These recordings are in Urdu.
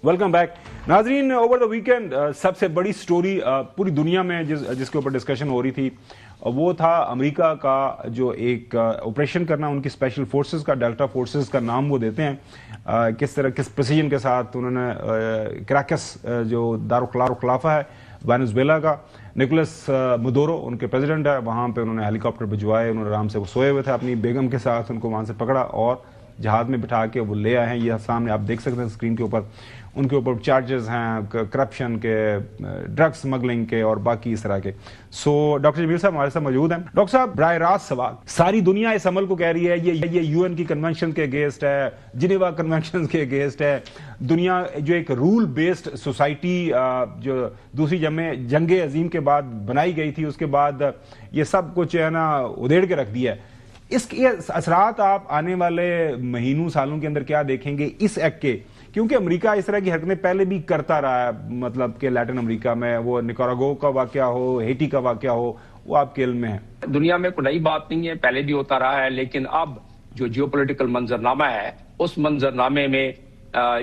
ویلکم بیک ناظرین. اوور دا ویکینڈ سب سے بڑی سٹوری پوری دنیا میں جس کے اوپر ڈسکشن ہو رہی تھی وہ تھا امریکہ کا جو ایک آپریشن کرنا, ان کی اسپیشل فورسز کا, ڈیلٹا فورسز کا نام وہ دیتے ہیں, کس طرح کس پریسیجن کے ساتھ انہوں نے کراکس جو دارالخلافہ ہے وینزویلا کا, نکولس مدورو ان کے پریزیڈنٹ ہے, وہاں پہ انہوں نے ہیلی کاپٹر بھجوائے, انہوں نے آرام سے وہ سوئے ہوئے تھے اپنی بیگم کے ساتھ, ان کو وہاں سے پکڑا اور جہاز میں بٹھا کے وہ لے آئے ہیں. یہ سامنے آپ دیکھ سکتے ہیں اسکرین کے اوپر, ان کے اوپر چارجز ہیں کرپشن کے, ڈرگ سمگلنگ کے اور باقی اس طرح کے. سو ڈاکٹر جمیل صاحب ہمارے ساتھ موجود ہیں. ڈاکٹر صاحب براہ راست سوال, ساری دنیا اس عمل کو کہہ رہی ہے یہ یو این کی کنونشن کے اگینسٹ ہے, جنیوا کنونشن کے اگینسٹ ہے. دنیا جو ایک رول بیسڈ سوسائٹی جو دوسری جنگ عظیم کے بعد بنائی گئی تھی, اس کے بعد یہ سب کچھ ہے نا ادھیڑ کے رکھ دیا ہے. اس کے اثرات آپ آنے والے مہینوں سالوں کے اندر کیا دیکھیں گے اس ایکٹ کے, کیونکہ امریکہ اس طرح کی حرکتیں پہلے بھی کرتا رہا ہے, مطلب کہ لیٹن امریکہ میں وہ نکاراگو کا واقعہ ہو, ہیٹی کا واقعہ ہو, وہ آپ کے علم میں ہے. دنیا میں کوئی نئی بات نہیں ہے, پہلے بھی ہوتا رہا ہے, لیکن اب جو جیو پولیٹیکل منظرنامہ ہے اس منظرنامے میں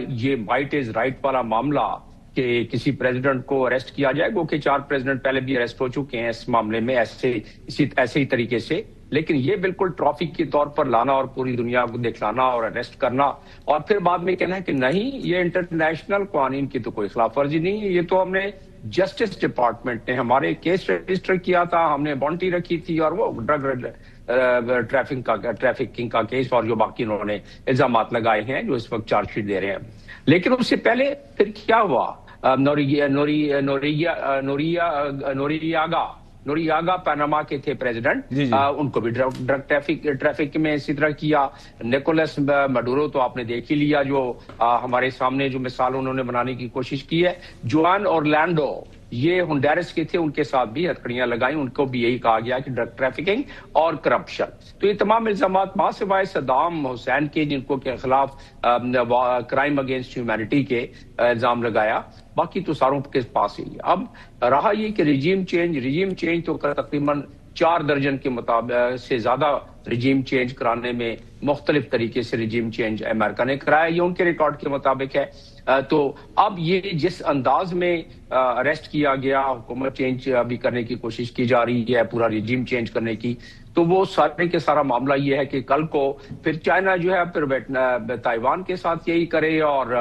یہ وائٹ از رائٹ والا معاملہ کہ کسی پریزیڈنٹ کو اریسٹ کیا جائے, وہ کہ 4 پریزیڈنٹ پہلے بھی اریسٹ ہو چکے ہیں اس معاملے میں ایسے ہی طریقے سے, لیکن یہ بالکل ٹرافی کے طور پر لانا اور پوری دنیا کو دکھلانا اور اریسٹ کرنا اور پھر بعد میں کہنا ہے کہ نہیں یہ انٹرنیشنل قوانین کی تو کوئی خلاف ورزی نہیں ہے, یہ تو ہم نے جسٹس ڈپارٹمنٹ نے ہمارے کیس رجسٹر کیا تھا, ہم نے بانٹی رکھی تھی اور وہ ڈرگ ٹریفکنگ کا کیس اور جو باقی انہوں نے الزامات لگائے ہیں جو اس وقت چارج شیٹ دے رہے ہیں. لیکن اس سے پہلے پھر کیا ہوا, نوریاگا پاناما کے تھے پریزیڈنٹ, ان کو بھی ڈرگ ٹریفک میں اسی طرح کیا. نکولس مڈورو تو آپ نے دیکھ ہی لیا, جو ہمارے سامنے جو مثال انہوں نے بنانے کی کوشش کی ہے. جوان اورلینڈو یہ ہنڈیرس کے تھے, ان کے ساتھ بھی ہتھکڑیاں لگائیں, ان کو بھی یہی کہا گیا کہ ڈرگ ٹریفکنگ اور کرپشن. تو یہ تمام الزامات ماں سوائے صدام حسین کے جن کو کے خلاف کرائم اگینسٹ ہیومینٹی کے الزام لگایا, باقی تو ساروں کے پاس ہی. اب رہا یہ کہ رجیم چینج تو تقریباً 4 درجن کے مطابق سے زیادہ رجیم چینج کرانے میں مختلف طریقے سے رجیم چینج امریکہ نے کرایا, یہ ان کے ریکارڈ کے مطابق ہے. تو اب یہ جس انداز میں اریسٹ کیا گیا, حکومت چینج ابھی کرنے کی کوشش کی جا رہی ہے, پورا رجیم چینج کرنے کی, تو وہ سارے کے سارا معاملہ یہ ہے کہ کل کو پھر چائنا جو ہے پھر تائیوان کے ساتھ یہی کرے اور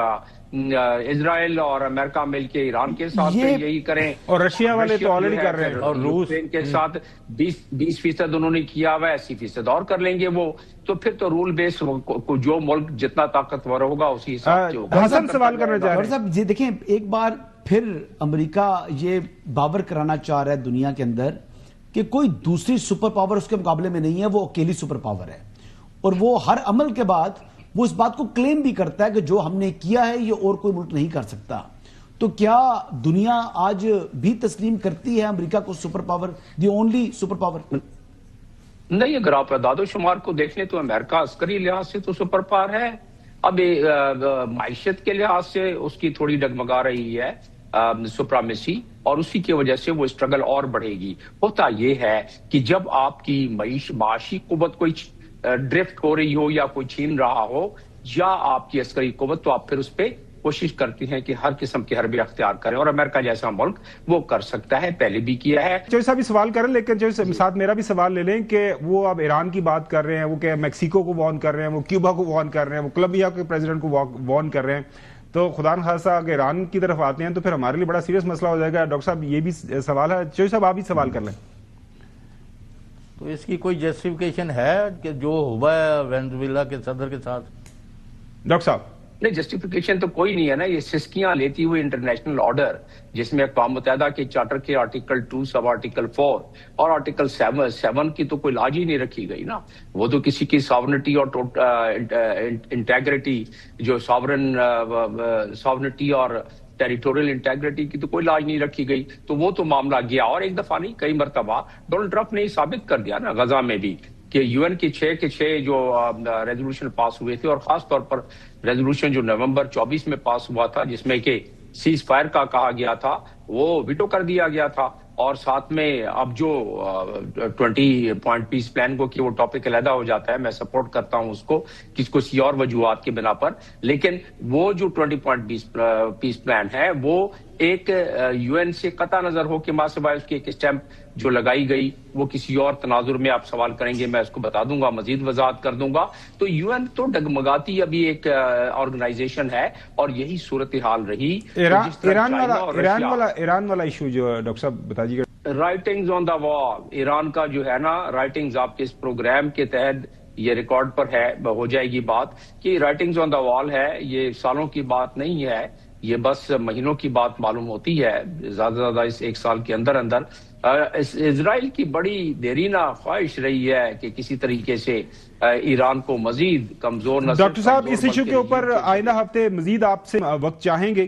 اسرائیل اور امریکہ مل کے ایران کے ساتھ یہی کریں, اور رشیا والے تو آلریڈی کر رہے ہیں, اور روس کے ساتھ 20% انہوں نے کیا ہوا ہے, 80% اور کر لیں گے وہ. تو پھر تو رول بیس کو جو ملک جتنا طاقتور ہوگا اسی حساب سے ہوگا. حسن سوال کرنا چاہ رہے ہیں. جی دیکھیں, ایک بار پھر امریکہ یہ باور کرانا چاہ رہا ہے دنیا کے اندر کہ کوئی دوسری سپر پاور اس کے مقابلے میں نہیں ہے, وہ اکیلی سپر پاور ہے, اور وہ ہر عمل کے بعد وہ اس بات کو کلیم بھی کرتا ہے کہ جو ہم نے کیا ہے یہ اور کوئی ملک نہیں کر سکتا. تو کیا دنیا آج بھی تسلیم کرتی ہے امریکہ کو super power, the only super power? نہیں, اگر آپ اعداد و شمار کو دیکھ لیں تو امریکہ عسکری لحاظ سے تو سپر پاور ہے. اب معیشت کے لحاظ سے اس کی تھوڑی ڈگمگا رہی ہے سپرامیسی, اور اسی کی وجہ سے وہ اسٹرگل اور بڑھے گی. ہوتا یہ ہے کہ جب آپ کی معاشی قوت کوئی ڈرفٹ ہو رہی ہو یا کوئی چھین رہا ہو یا آپ کی عسکری قوت, تو آپ پھر اس پہ کوشش کرتی ہیں کہ ہر قسم کے حربے اختیار کریں, اور امریکہ جیسا ملک وہ کر سکتا ہے, پہلے بھی کیا ہے. چوہدری صاحب بھی سوال کریں, لیکن چوہدری ساتھ میرا بھی سوال لے لیں کہ وہ اب ایران کی بات کر رہے ہیں, وہ کہ میکسیکو کو وارن کر رہے ہیں, وہ کیوبا کو وارن کر رہے ہیں, وہ کولمبیا کے پریزیڈنٹ کو وارن کر رہے ہیں. تو خدا نخواستہ اگر ایران کی طرف آتے ہیں تو پھر ہمارے لیے بڑا سیریس مسئلہ ہو جائے گا. ڈاکٹر صاحب یہ بھی سوال ہے, چوہدری صاحب آپ بھی سوال کر لیں. تو اس کی کوئی جسٹیفیکیشن ہے کہ جو ہوا ہے وینزویلا کے صدر کے ساتھ؟ ڈاکٹر صاحب نہیں, جسٹیفیکیشن تو کوئی نہیں ہے نا. یہ سسکیاں لیتی ہوئی انٹرنیشنل آرڈر جس میں اقوام متحدہ کے چارٹر کے آرٹیکل 2 سب آرٹیکل 4 اور آرٹیکل 7 کی تو کوئی لاج ہی نہیں رکھی گئی نا. وہ تو کسی کی ساورنٹی اور انٹیگریٹی, جو ساورنٹی اور ٹیریٹوریل انٹیگریٹی کی تو کوئی لاج نہیں رکھی گئی. تو وہ تو معاملہ گیا, اور ایک دفعہ نہیں کئی مرتبہ ڈونلڈ ٹرمپ نے یہ ثابت کر دیا نا غزہ میں بھی کہ یو این کے 6 جو ریزولوشن پاس ہوئے تھے, اور خاص طور پر ریزولوشن جو نومبر 24 میں پاس ہوا تھا جس میں کہ سیز فائر کا کہا گیا تھا, وہ ویٹو کر دیا گیا تھا. اور ساتھ میں اب جو 20 پوائنٹ پیس پلان کو کہ وہ ٹاپک علیحدہ ہو جاتا ہے، میں سپورٹ کرتا ہوں اس کو کسی اور وجوہات کی بنا پر، لیکن وہ جو 20 پوائنٹ پیس پلان ہے وہ ایک یو این سے قطع نظر ہو کے ماں سوائے اس کی ایک اسٹیمپ جو لگائی گئی، وہ کسی اور تناظر میں آپ سوال کریں گے، میں اس کو بتا دوں گا، مزید وضاحت کر دوں گا۔ تو یو این تو ڈگمگاتی ابھی ایک آرگنائزیشن ہے، اور یہی صورتحال رہی۔ ایران والا ایشو جو ڈاکٹر صاحب بتا دیجیے گا۔ رائٹنگز آن دا وال، ایران کا جو ہے نا، رائٹنگز آپ کے اس پروگرام کے تحت یہ ریکارڈ پر ہے، ہو جائے گی بات کہ رائٹنگز آن دا وال ہے، یہ سالوں کی بات نہیں ہے، یہ بس مہینوں کی بات معلوم ہوتی ہے، زیادہ سے زیادہ اس ایک سال کے اندر اندر۔ اسرائیل کی بڑی دیرینہ خواہش رہی ہے کہ کسی طریقے سے ایران کو مزید کمزور نہ، ڈاکٹر صاحب اس ایشو کے اوپر آئندہ ہفتے مزید آپ سے وقت چاہیں گے۔